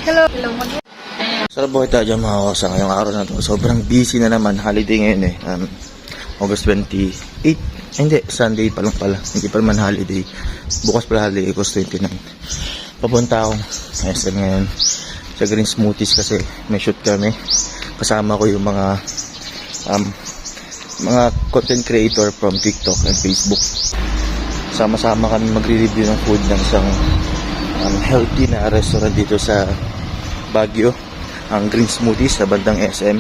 Hello. Sarap buhay tayo dyan mga kasa ngayong araw na to. Sobrang busy na naman. Holiday ngayon eh. August 28. Hindi, Sunday pa lang pala. Hindi pa naman holiday. Bukas pala holiday, August 29. Papunta akong SM ngayon sa Green Smoothies kasi may shoot kami. Kasama ko yung mga content creator from TikTok and Facebook. Sama-sama kami magre-review ng food ng isang healthy na restaurant dito sa Baguio, ang Green Smoothies sa bandang SM.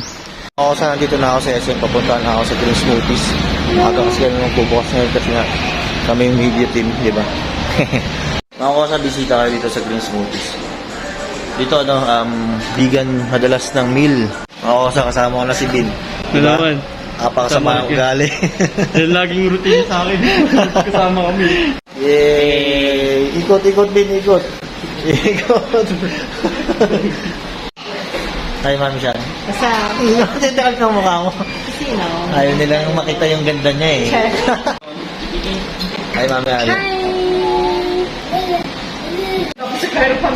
Nandito na ako sa SM, papunta na ako sa Green Smoothies. Aga kasi kami nung bubukas ngayon kasi nga kami yung media team, di ba? Mga bisita kayo dito sa Green Smoothies. Dito vegan madalas ng meal. Mga kasama ko na si Bin. Diba? Naman. Apakasama ang ugali. Yan laging routine sa akin. Kasama kami. Yay! Ikot, Bin, ikot. Ikot. Hi, Mami Shan. Basta, Tintakal ng mukha mo. sino? Ayaw nilang makita yung ganda niya eh. Hi, Mami Ali.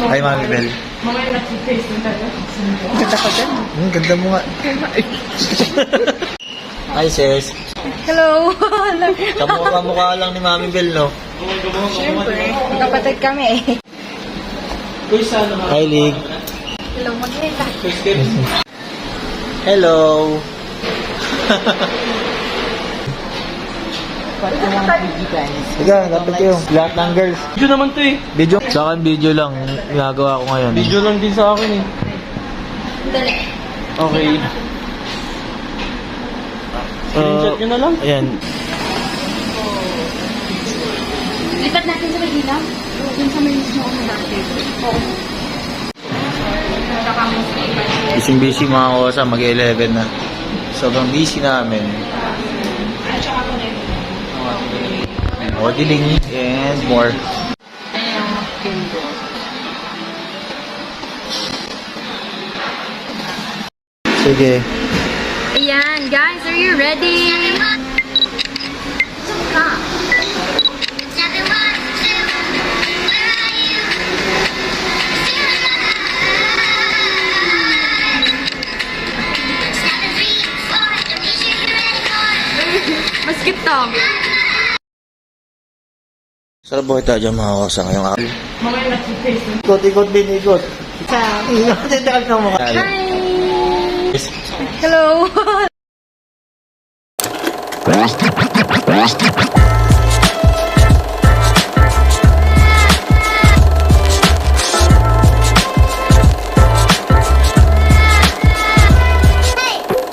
Hi, Mami Bel. Mga nag-face na tayo. Ganda ko dyan. Ganda mo nga. Hi, sis. Hello. Kamukha lang ni Mami Bel, no? Siyempre, kapatid kami eh. Hi, Lig. Hello, Magneta. Hello. Sige, lapit kayo. Lahat ng girls. Video naman to eh. Video? Sa akin, video lang. Ginagawa ko ngayon. Video lang din sa akin eh. Dali. Okay. Screenshot nyo na lang. Ayan. Lipat natin sa Medina. Doon sa may mismo kami natin. Oo. Busy mga kosa, mag-11 na. Sobrang busy namin. Modeling and more. Sige. Ayan, guys, are you ready? Basket to. Sarap buhay tayo dyan mga kosa ngayong araw. Mga nag-face na. Ikot, Bin, ikot. Tintakal ng mukha. Hi. Hello.